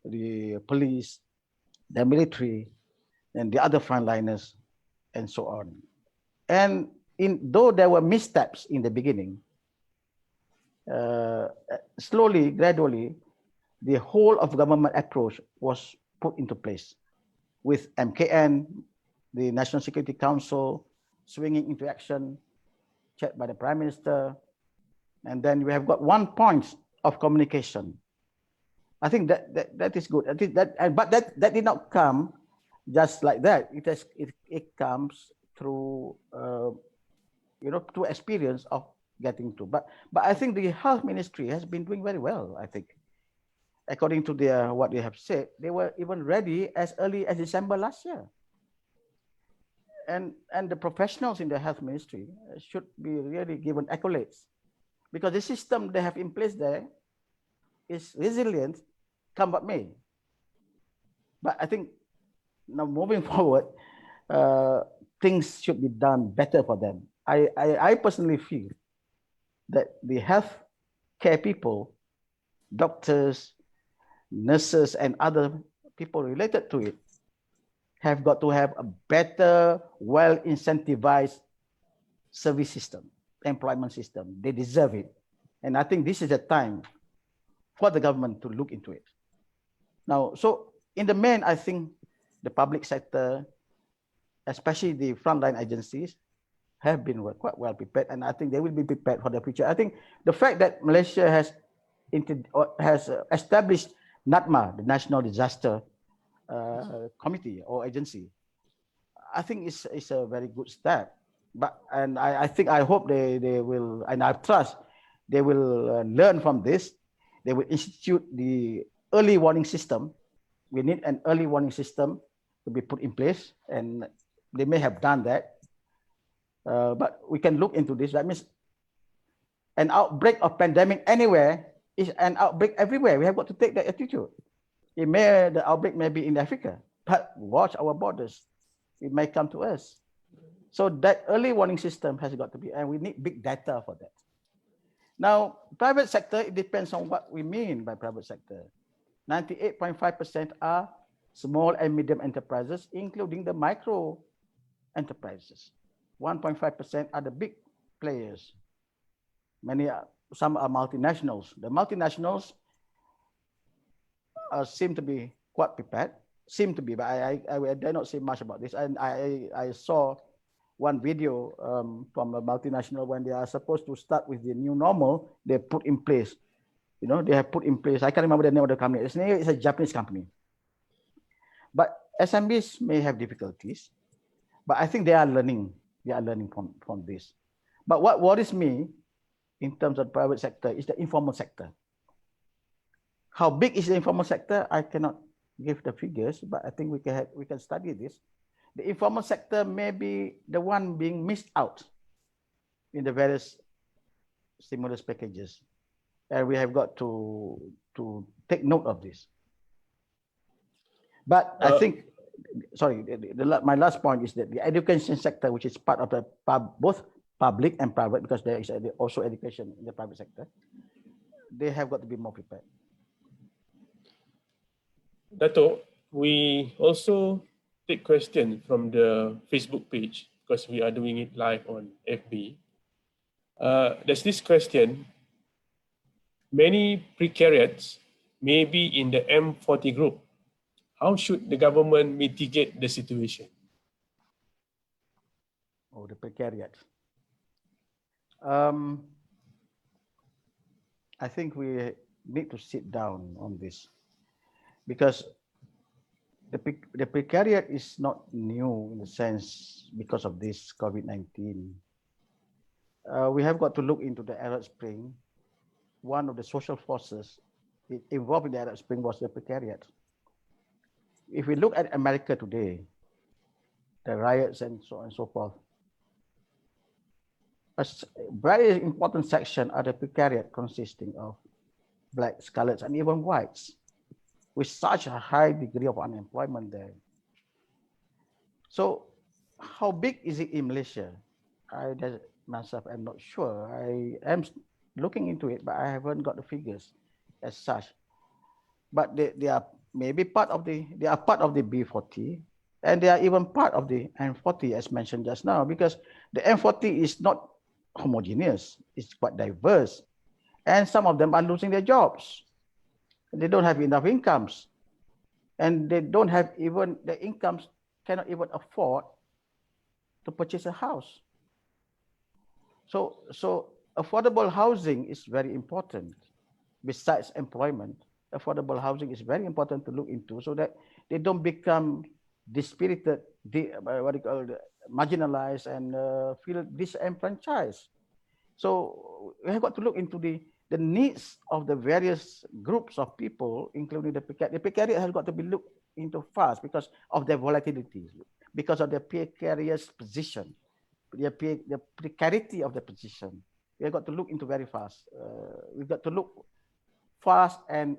the police, the military, and the other frontliners, and so on. And though there were missteps in the beginning, slowly, gradually, the whole of government approach was put into place with MKN, the National Security Council, swinging into action, chaired by the Prime Minister. And then we have got one point of communication. I think that is good. But that did not come just like that. It comes through through experience of getting to. But I think the health ministry has been doing very well. I think, according to what they have said, they were even ready as early as December last year. And the professionals in the health ministry should be really given accolades, because the system they have in place there is resilient, come what may. But I think now moving forward, things should be done better for them. I personally feel that the health care people, doctors, nurses, and other people related to it have got to have a better, well-incentivized service system, employment system. They deserve it. And I think this is a time for the government to look into it. Now, so in the main, I think the public sector, especially the frontline agencies, have been quite well prepared, and I think they will be prepared for the future. I think the fact that Malaysia has established NADMA, the National Disaster Committee or Agency, I think it's a very good step. And I hope they will, and I trust they will learn from this. They will institute the early warning system. We need an early warning system to be put in place, and they may have done that. But we can look into this. That means an outbreak of pandemic anywhere is an outbreak everywhere. We have got to take that attitude. The outbreak may be in Africa, but watch our borders. It may come to us. So that early warning system has got to be, and we need big data for that. Now, private sector, it depends on what we mean by private sector. 98.5% are small and medium enterprises, including the micro enterprises. 1.5% are the big players. Some are multinationals. The multinationals seem to be quite prepared. Seem to be, but I dare not say much about this. And I saw one video from a multinational when they are supposed to start with the new normal, they put in place. You know, they have put in place, I can't remember the name of the company. It's a Japanese company. But SMBs may have difficulties, but I think they are learning. They are learning from this. But what worries me in terms of private sector is the informal sector. How big is the informal sector? I cannot give the figures, but I think we can study this. The informal sector may be the one being missed out in the various stimulus packages. And we have got to take note of this. But I think, sorry, my last point is that the education sector, which is part of the both public and private, because there is also education in the private sector, they have got to be more prepared. Dato, we also take questions from the Facebook page because we are doing it live on FB. There's this question. Many precariats may be in the M40 group. How should the government mitigate the situation? Oh, the precariat. I think we need to sit down on this, because the precariat is not new in the sense because of this COVID-19. We have got to look into the Arab Spring. One of the social forces involved in the Arab Spring was the precariat. If we look at America today, the riots and so on and so forth, a very important section are the precariat, consisting of blacks, coloreds, and even whites, with such a high degree of unemployment there. So how big is it in Malaysia? I myself am not sure. I am looking into it, but I haven't got the figures as such. But they are maybe part of the B40, and they are even part of the M40, as mentioned just now, because the M40 is not homogeneous, it's quite diverse. And some of them are losing their jobs. They don't have enough incomes. And they don't have even, the incomes cannot even afford to purchase a house. So affordable housing is very important. Besides employment, affordable housing is very important to look into, so that they don't become dispirited, marginalized, and feel disenfranchised. So we have got to look into the needs of the various groups of people, including the precariat. The precariat has got to be looked into fast because of their volatility, because of their precarious position, the precarity of the position. We have got to look into very fast. We've got to look fast and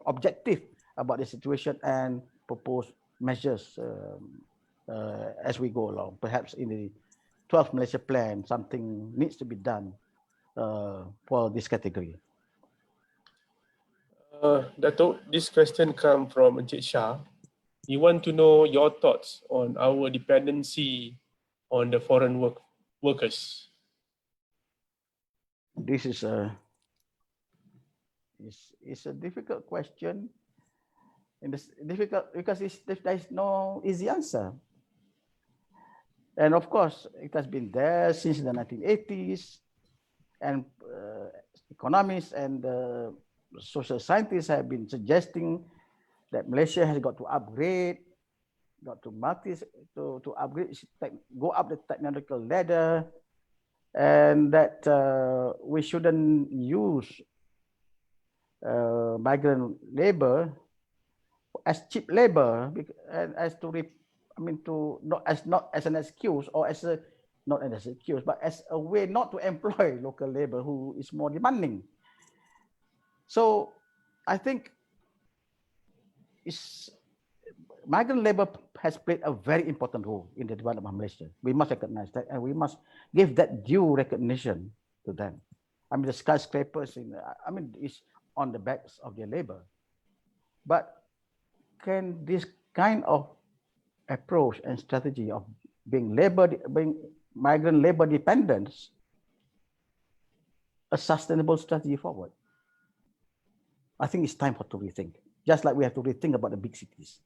objective about the situation and propose measures as we go along. Perhaps in the 12th Malaysia Plan, something needs to be done for this category. Dato', this question comes from Encik Shah. We want to know your thoughts on our dependency on the foreign workers. This is a difficult question, and it's difficult because there is no easy answer. And of course, it has been there since the 1980s, and economists and social scientists have been suggesting that Malaysia has got to upgrade, to upgrade, go up the technological ladder, and that we shouldn't use migrant labor as cheap labor, and not as an excuse, or not as an excuse, but as a way not to employ local labor who is more demanding. So I think migrant labor has played a very important role in the development of Malaysia. We must recognize that, and we must give that due recognition to them. I mean, the skyscrapers, it's on the backs of their labor. But can this kind of approach and strategy of being migrant labor dependence a sustainable strategy forward? I think it's time to rethink, just like we have to rethink about the big cities.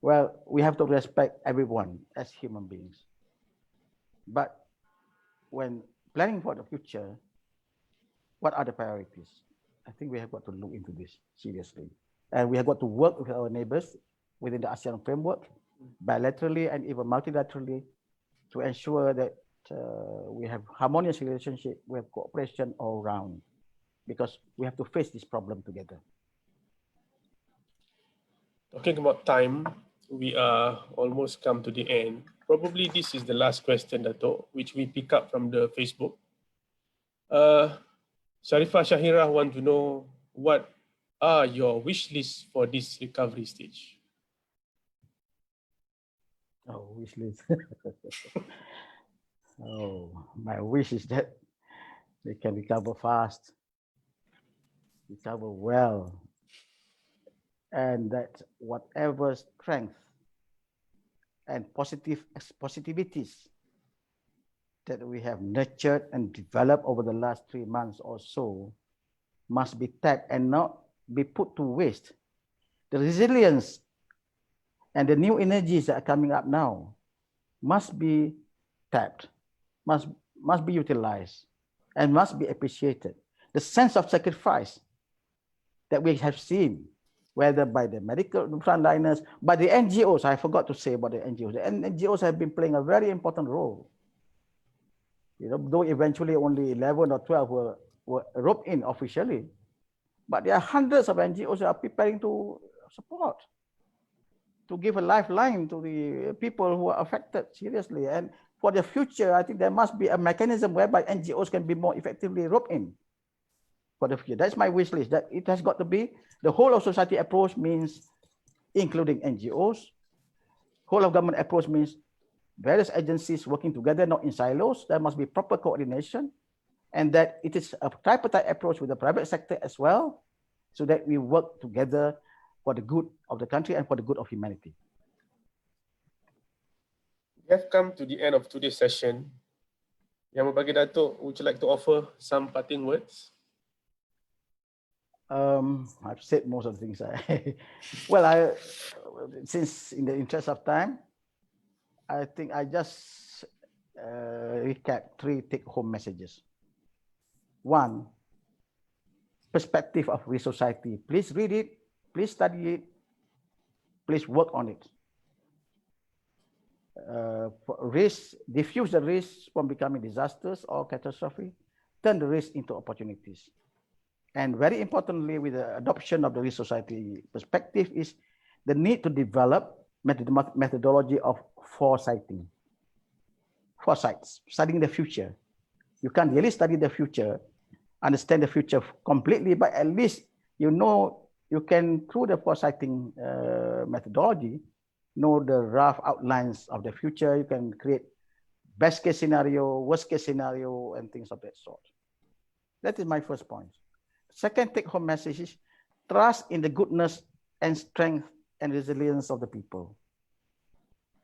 Well, we have to respect everyone as human beings. But when planning for the future, what are the priorities? I think we have got to look into this seriously. And we have got to work with our neighbors within the ASEAN framework, bilaterally and even multilaterally, to ensure that we have harmonious relationship, we have cooperation all around, because we have to face this problem together. Talking about time, we are almost come to the end. Probably this is the last question, Dato', which we pick up from the Facebook. Sharifah Shahira want to know, what are your wish lists for this recovery stage? Oh, wish list. Oh, my wish is that they can recover fast, recover well, and that whatever strength and positivities that we have nurtured and developed over the last 3 months or so must be tapped and not be put to waste. The resilience and the new energies that are coming up now must be tapped, must be utilized, and must be appreciated. The sense of sacrifice that we have seen, whether by the medical frontliners, by the NGOs, I forgot to say about the NGOs. The NGOs have been playing a very important role. Though eventually only 11 or 12 were roped in officially, but there are hundreds of NGOs that are preparing to support, to give a lifeline to the people who are affected seriously. And for the future, I think there must be a mechanism whereby NGOs can be more effectively roped in for the future. That's my wish list, that it has got to be the whole of society approach, means including NGOs. Whole of government approach means various agencies working together, not in silos. There must be proper coordination, and that it is a tripartite approach with the private sector as well, so that we work together for the good of the country and for the good of humanity. We have come to the end of today's session. Yang Berbagi Dato', would you like to offer some parting words? I've said most of the things. Since in the interest of time, I think I just recap 3 take-home messages. 1, perspective of risk society. Please read it, please study it, please work on it. Diffuse the risk from becoming disasters or catastrophe, turn the risk into opportunities. And very importantly, with the adoption of the risk society perspective, is the need to develop methodology of foresighting. Foresights, studying the future. You can't really study the future, understand the future completely, but at least you can, through the foresighting methodology, know the rough outlines of the future. You can create best case scenario, worst case scenario, and things of that sort. That is my first point. Second take-home message is trust in the goodness and strength and resilience of the people.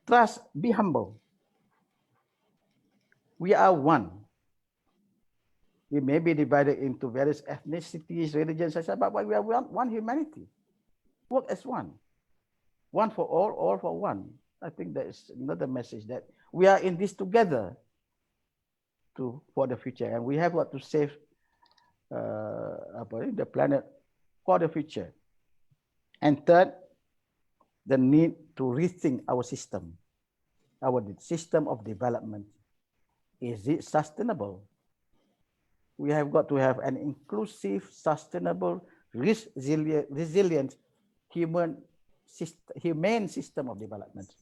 Trust, be humble. We are one. We may be divided into various ethnicities, religions, etc., but we are one humanity. Work as one. One for all for one. I think that is another message, that we are in this together for the future, and we have got to save the planet for the future. And third, the need to rethink our system of development. Is it sustainable? We have got to have an inclusive, sustainable, resilient, humane system of development,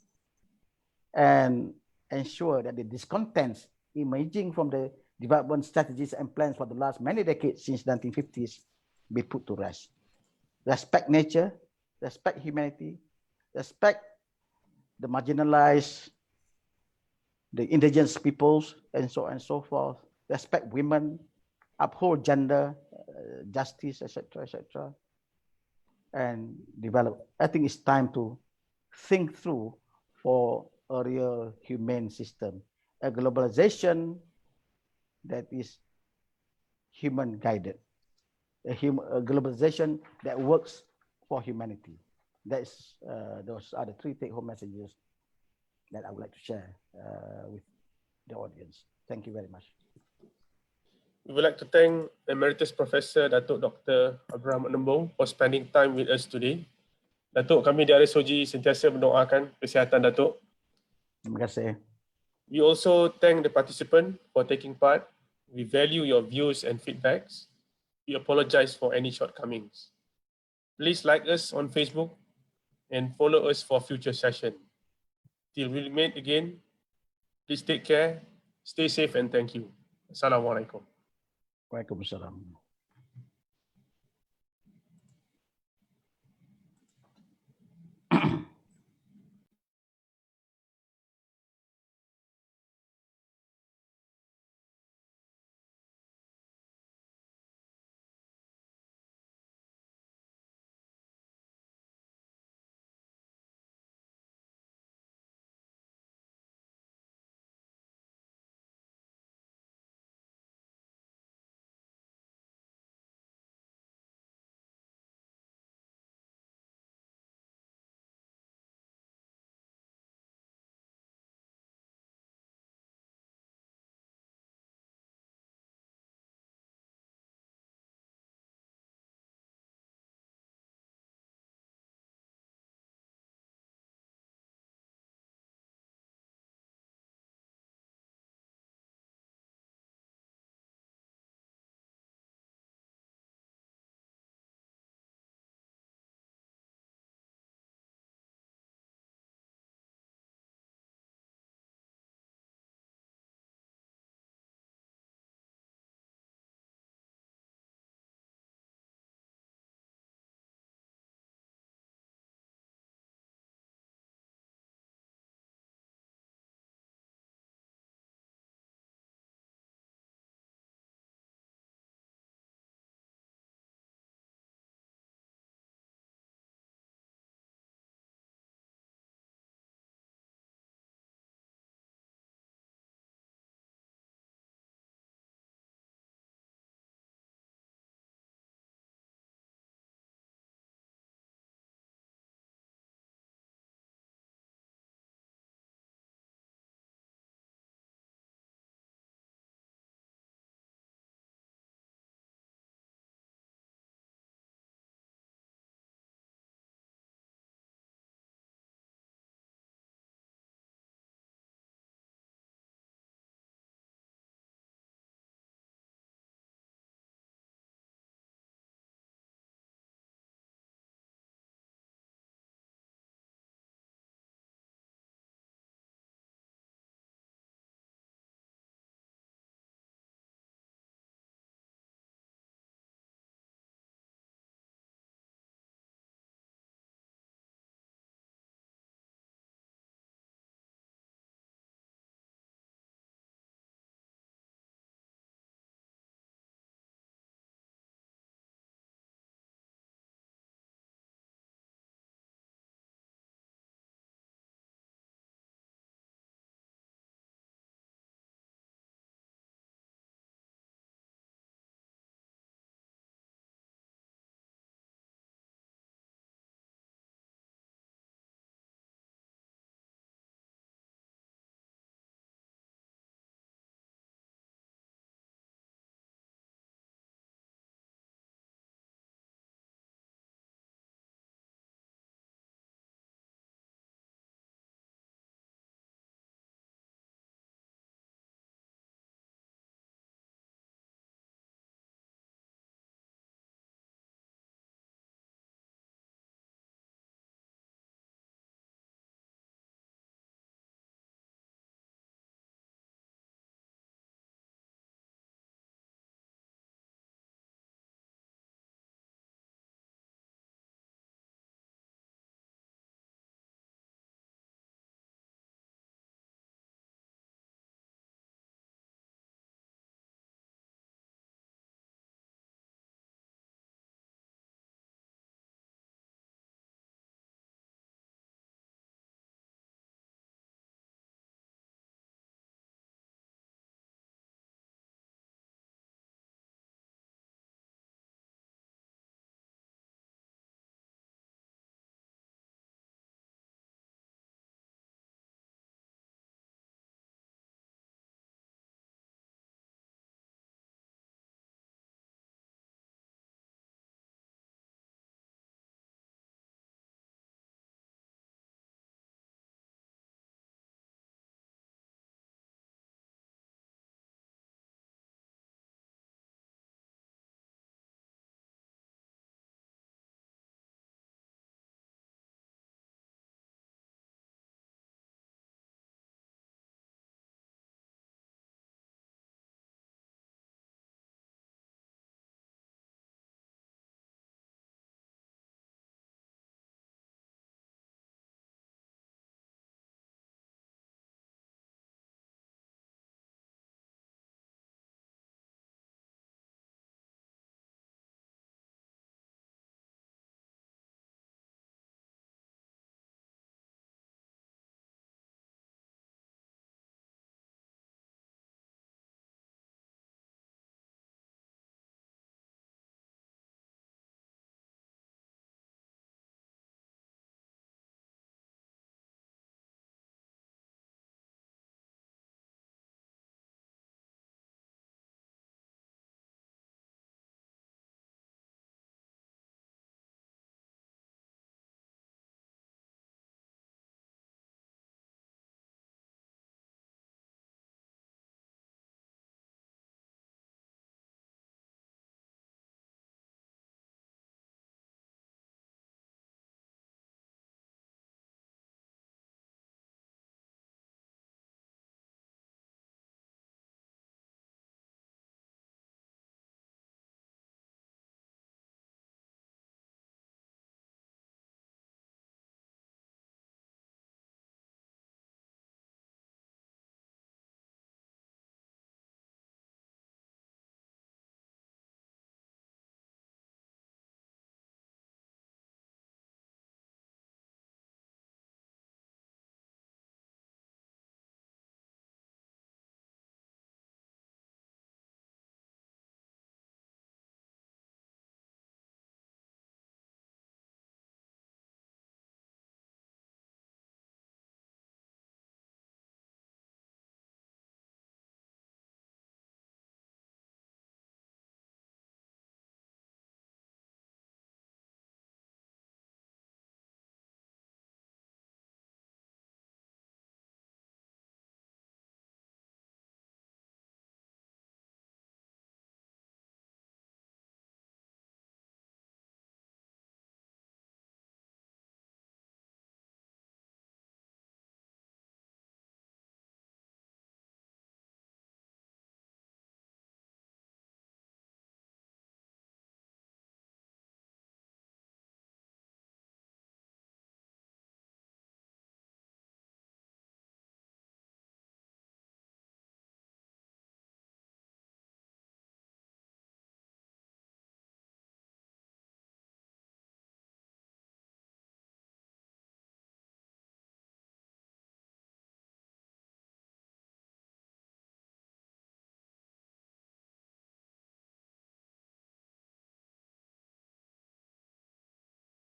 and ensure that the discontents emerging from the development strategies and plans for the last many decades since 1950s be put to rest. Respect nature, respect humanity, respect the marginalized, the indigenous peoples, and so on and so forth, respect women, uphold gender, justice, etc., and develop. I think it's time to think through for a real humane system, a globalization that is human guided, a globalization that works for humanity. Those are the three take-home messages that I would like to share with the audience. Thank you very much. We would like to thank Emeritus Professor Datuk Dr. Abraham Nembong for spending time with us today. Datuk, kami di RSOG sentiasa mendoakan kesihatan Datuk. Terima kasih. We also thank the participant for taking part. We value your views and feedbacks. We apologize for any shortcomings. Please like us on Facebook and follow us for future session. Till we meet again, please take care, stay safe, and thank you. Assalamualaikum. Waalaikumsalam.